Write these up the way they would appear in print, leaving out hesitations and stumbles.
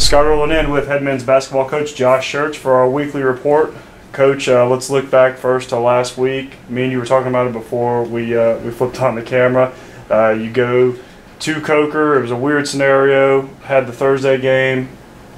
Scott rolling in with head men's basketball coach Josh Schertz for our weekly report. Coach, let's look back first to last week. Me and you were talking about it before we flipped on the camera. You go to Coker. It was a weird scenario. Had the Thursday game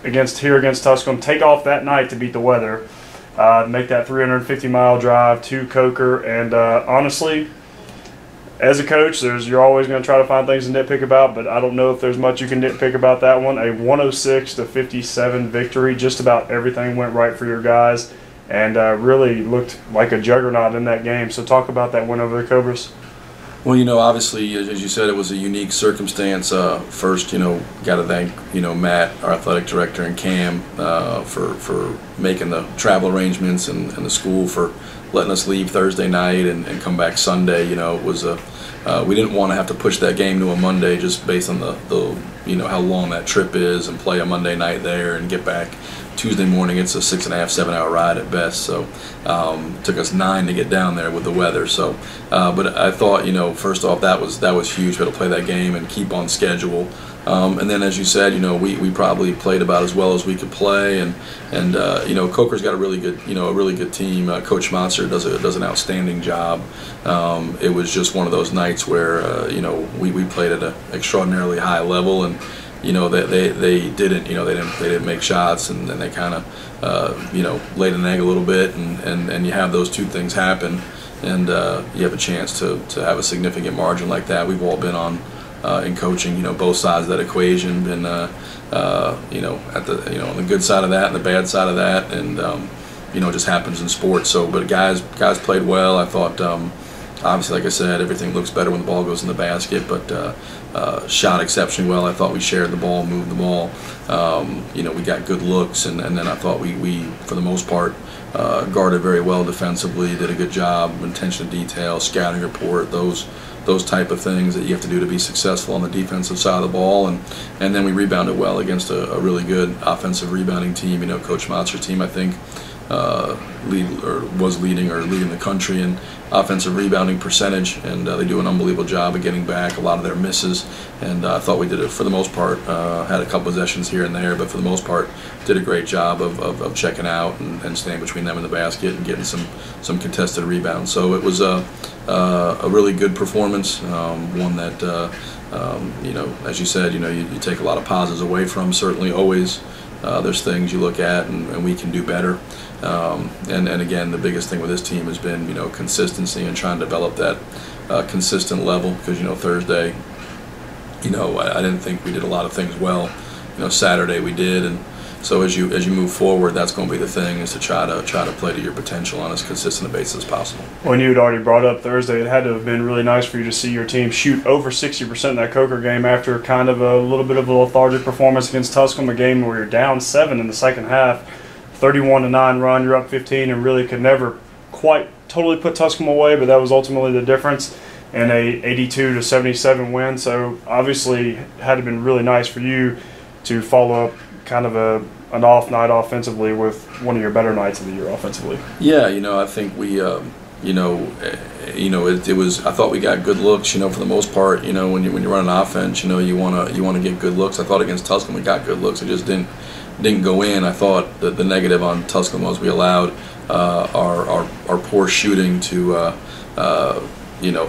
against Tusculum. Take off that night to beat the weather. Make that 350-mile drive to Coker. And honestly, as a coach, you're always going to try to find things to nitpick about, but I don't know if there's much you can nitpick about that one. A 106-57 victory. Just about everything went right for your guys, and really looked like a juggernaut in that game. So talk about that win over the Cobras. Well, obviously, as you said, it was a unique circumstance. First, got to thank, Matt, our athletic director, and Cam for making the travel arrangements, and the school for letting us leave Thursday night and come back Sunday. It was we didn't want to have to push that game to a Monday just based on the how long that trip is, and play a Monday night there and get back Tuesday morning. It's a 6.5, 7-hour ride at best. So took us 9 to get down there with the weather. So, but I thought, first off, that was huge. We had to play that game and keep on schedule. And then, as you said, we probably played about as well as we could play, and Coker's got a really good team. Coach Monster does an outstanding job. It was just one of those nights where we played at an extraordinarily high level, and they didn't make shots, and then they kind of laid an egg a little bit, and you have those two things happen, and you have a chance to have a significant margin like that. We've all been on. In coaching, both sides of that equation, been at the on the good side of that and the bad side of that, and it just happens in sports. So, but guys played well. I thought, obviously, like I said, everything looks better when the ball goes in the basket, but shot exceptionally well. I thought we shared the ball, moved the ball. We got good looks, and then I thought we for the most part guarded very well defensively. Did a good job, attention to detail, scouting report, those type of things that you have to do to be successful on the defensive side of the ball, and then we rebounded well against a really good offensive rebounding team. Coach Monster's team, I think, was leading the country in offensive rebounding percentage, and they do an unbelievable job of getting back a lot of their misses, and I thought we did it for the most part. Had a couple possessions here and there, but for the most part did a great job of checking out and staying between them and the basket and getting some contested rebounds. So it was a really good performance, one that as you said, you take a lot of positives away from. Certainly, always there's things you look at and we can do better. And again, the biggest thing with this team has been consistency and trying to develop that consistent level, because Thursday, I didn't think we did a lot of things well. Saturday we did, and so as you move forward, that's going to be the thing, is to try to play to your potential on as consistent a basis as possible. When you had already brought up Thursday, it had to have been really nice for you to see your team shoot over 60% in that Coker game after kind of a little bit of a lethargic performance against Tusculum, a game where you're down 7 in the second half, 31-9 run, you're up 15, and really could never quite totally put Tusculum away, but that was ultimately the difference in a 82-77 win. So obviously, it had to have been really nice for you to follow up kind of an off night offensively with one of your better nights of the year offensively. Yeah, I think we, it was. I thought we got good looks. For the most part, when you run an offense, you wanna get good looks. I thought against Tusculum we got good looks. It just didn't go in. I thought that the negative on Tusculum was we allowed our poor shooting to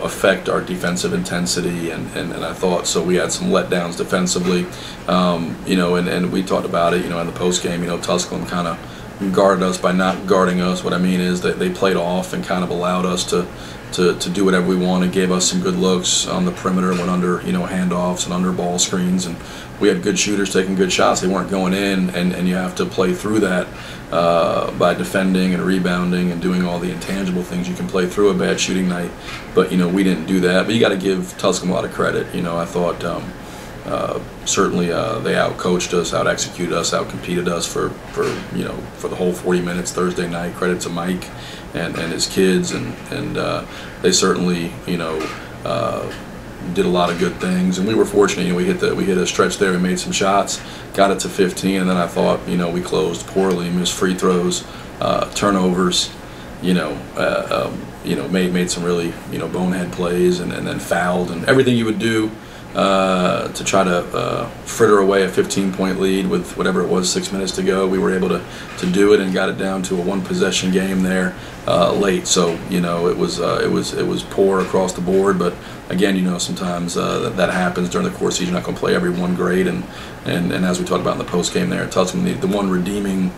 affect our defensive intensity, and I thought so we had some letdowns defensively, and we talked about it, in the post game. Tusculum kind of guarded us by not guarding us. What I mean is that they played off and kind of allowed us to do whatever we wanted, gave us some good looks on the perimeter, went under handoffs and under ball screens, and we had good shooters taking good shots. They weren't going in, and you have to play through that by defending and rebounding and doing all the intangible things you can play through a bad shooting night. But we didn't do that. But you got to give Tusculum a lot of credit. I thought certainly they outcoached us, out-executed us, out-competed us for the whole 40 minutes Thursday night. Credit to Mike and his kids, and they certainly did a lot of good things, and we were fortunate. We hit a stretch there. We made some shots, got it to 15, and then I thought we closed poorly, missed free throws, turnovers, made some really bonehead plays, and then fouled, and everything you would do to to try to fritter away a 15-point lead with whatever it was, 6 minutes to go. We were able to do it and got it down to a one-possession game there late. So it was poor across the board. But again, sometimes that happens during the course of the season. You're not going to play everyone great, and as we talked about in the post game there at Tusculum, the one redeeming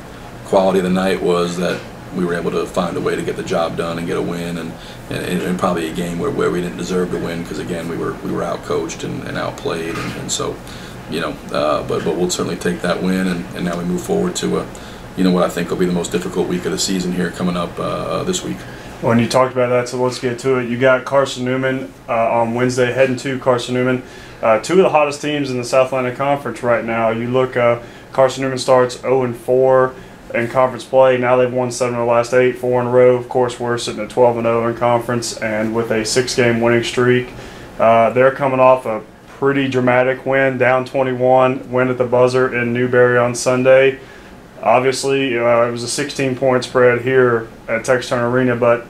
quality of the night was that we were able to find a way to get the job done and get a win, and probably a game where we didn't deserve to win because again we were out coached and outplayed, and so but we'll certainly take that win, and now we move forward to what I think will be the most difficult week of the season here coming up this week. When you talked about that, so let's get to it. You got Carson Newman on Wednesday, heading to Carson Newman, two of the hottest teams in the South Atlantic Conference right now. You look, Carson Newman starts 0-4 in conference play. Now they've won 7 of the last 8, 4 in a row. Of course, we're sitting at 12-0 in conference, and with a 6-game winning streak. They're coming off a pretty dramatic win, down 21, win at the buzzer in Newberry on Sunday. Obviously, it was a 16-point spread here at Texas Turner Arena, but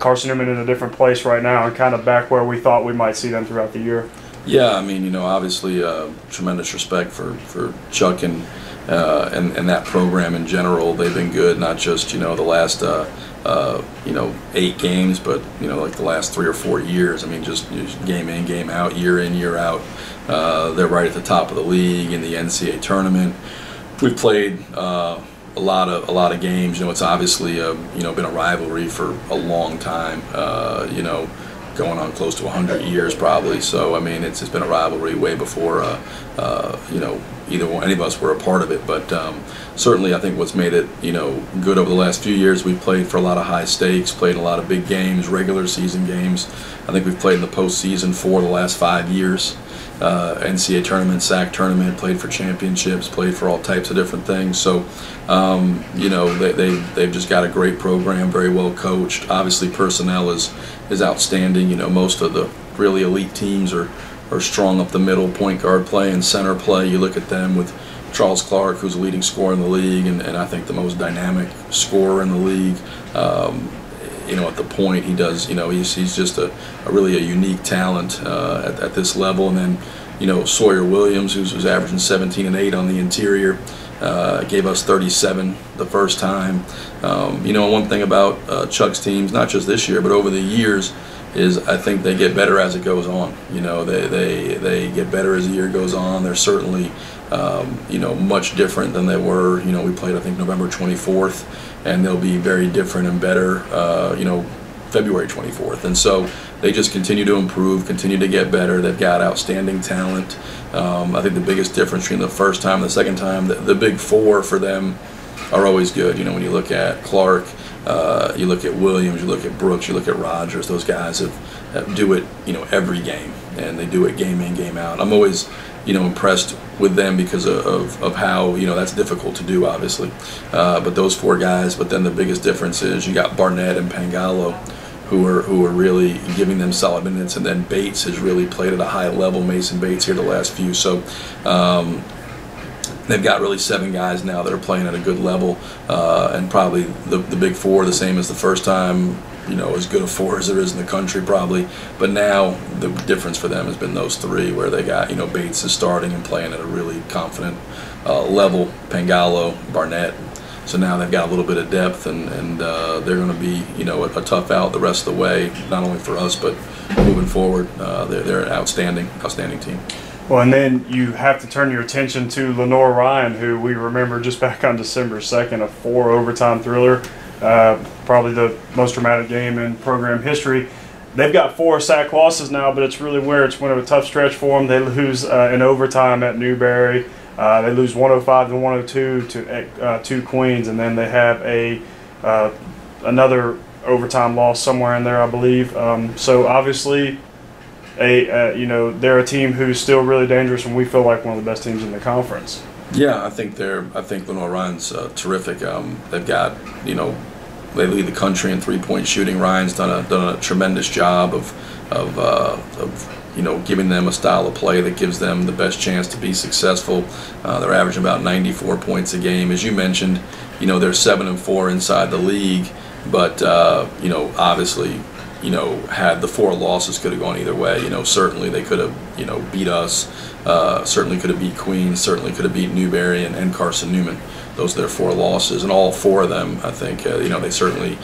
Carson Newman in a different place right now and kind of back where we thought we might see them throughout the year. Yeah, I mean, obviously tremendous respect for Chuck and that program in general. They've been good, not just the last 8 games, but like the last 3 or 4 years. I mean, just game in, game out, year in, year out. They're right at the top of the league in the NCAA tournament. We've played a lot of games. It's obviously been a rivalry for a long time. Going on close to 100 years probably. So I mean, it's been a rivalry way before any of us were a part of it. But certainly, I think what's made it good over the last few years, we've played for a lot of high stakes, played a lot of big games, regular season games. I think we've played in the postseason 4 of the last 5 years. NCAA tournament, SAC tournament, played for championships, played for all types of different things. So, they've just got a great program, very well coached. Obviously, personnel is outstanding. Most of the really elite teams are strong up the middle, point guard play and center play. You look at them with Charles Clark, who's the leading scorer in the league, and I think the most dynamic scorer in the league. At the point he does, he's just a really unique talent at this level. And then, Sawyer Williams, who's averaging 17 and 8 on the interior, gave us 37 the first time. One thing about Chuck's teams, not just this year, but over the years, is I think they get better as it goes on. They get better as the year goes on. They're certainly, much different than they were. We played, I think, November 24th, and they'll be very different and better, February 24th. And so they just continue to improve, continue to get better. They've got outstanding talent. I think the biggest difference between the first time and the second time, the big 4 for them are always good. When you look at Clark, you look at Williams, you look at Brooks, you look at Rogers, those guys do it, every game, and they do it game in, game out. I'm always, impressed with them because of how, that's difficult to do, obviously. But those 4 guys, but then the biggest difference is you got Barnett and Pangalo, who are really giving them solid minutes, and then Bates has really played at a high level, Mason Bates here the last few. So they've got really 7 guys now that are playing at a good level, and probably the big 4, the same as the first time, as good a 4 as there is in the country probably. But now the difference for them has been those 3, where they got, Bates is starting and playing at a really confident level, Pangalo, Barnett. So now they've got a little bit of depth, and they're going to be, a tough out the rest of the way, not only for us, but moving forward. They're an outstanding team. Well, and then you have to turn your attention to Lenore Ryan, who we remember just back on December 2nd, a 4 overtime thriller, probably the most dramatic game in program history. They've got 4 SAC losses now, but it's really weird. It's one of a tough stretch for them. They lose in overtime at Newberry. They lose 105-102 to Queens, and then they have another overtime loss somewhere in there, I believe. So obviously, they're a team who's still really dangerous, and we feel like one of the best teams in the conference. Yeah, I think Lenore Ryan's terrific. They've got, they lead the country in 3-point shooting. Ryan's done a tremendous job of giving them a style of play that gives them the best chance to be successful. They're averaging about 94 points a game. As you mentioned, they're 7-4 inside the league, but obviously had the 4 losses, could have gone either way. Certainly they could have, beat us. Certainly could have beat Queens. Certainly could have beat Newberry and Carson Newman. Those are their 4 losses, and all 4 of them, I think, they certainly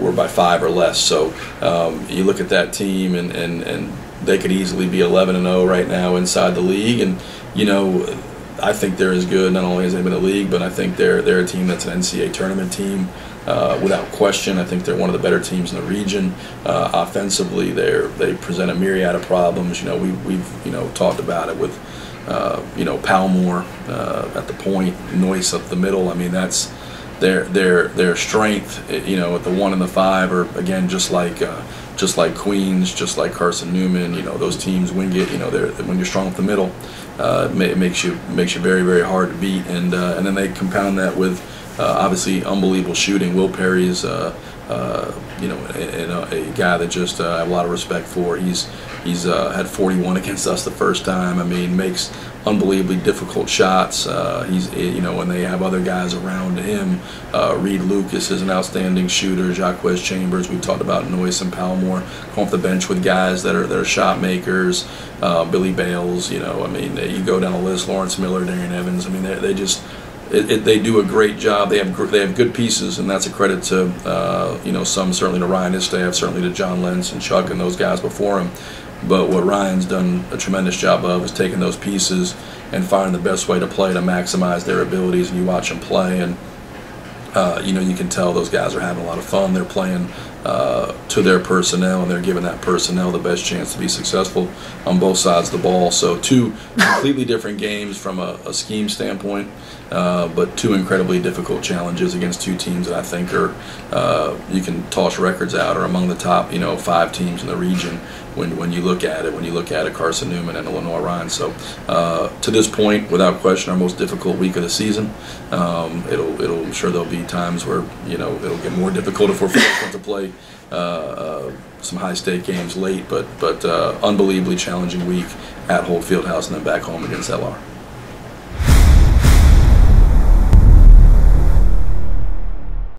were by 5 or less. So you look at that team, and they could easily be 11-0 right now inside the league, and I think they're as good not only as they've been in the league, but I think they're a team that's an NCAA tournament team without question. I think they're one of the better teams in the region. Offensively, they present a myriad of problems. We've talked about it with Palmore at the point, Noyce up the middle. I mean, that's their strength. At the 1 and the 5 are again just like Queens, just like Carson Newman. Those teams Wingate. When you're strong up the middle, it makes you very, very hard to beat. And then they compound that with obviously unbelievable shooting. Will Perry's a guy that just I have a lot of respect for. He's had 41 against us the first time. I mean, makes unbelievably difficult shots. When they have other guys around him. Reed Lucas is an outstanding shooter. Jacques Chambers, we've talked about Noyce and Palmore. Come off the bench with guys that are shot makers. Billy Bales. You go down the list. Lawrence Miller, Darian Evans. I mean, they do a great job. They have good pieces, and that's a credit to some, certainly to Ryan, his staff, certainly to John Lentz and Chuck and those guys before him. But what Ryan's done a tremendous job of is taking those pieces and finding the best way to play to maximize their abilities. And you watch them play, and you can tell those guys are having a lot of fun. They're playing to their personnel, and they're giving that personnel the best chance to be successful on both sides of the ball. So 2 completely different games from a scheme standpoint, but 2 incredibly difficult challenges against 2 teams that I think are, you can toss records out, are among the top 5 teams in the region when you look at it, Carson Newman and Illinois Ryan. So to this point, without question, our most difficult week of the season. I'm sure there'll be times where it'll get more difficult if we're fortunate to play some high-stake games late, but unbelievably challenging week at Holt Fieldhouse and then back home against LR.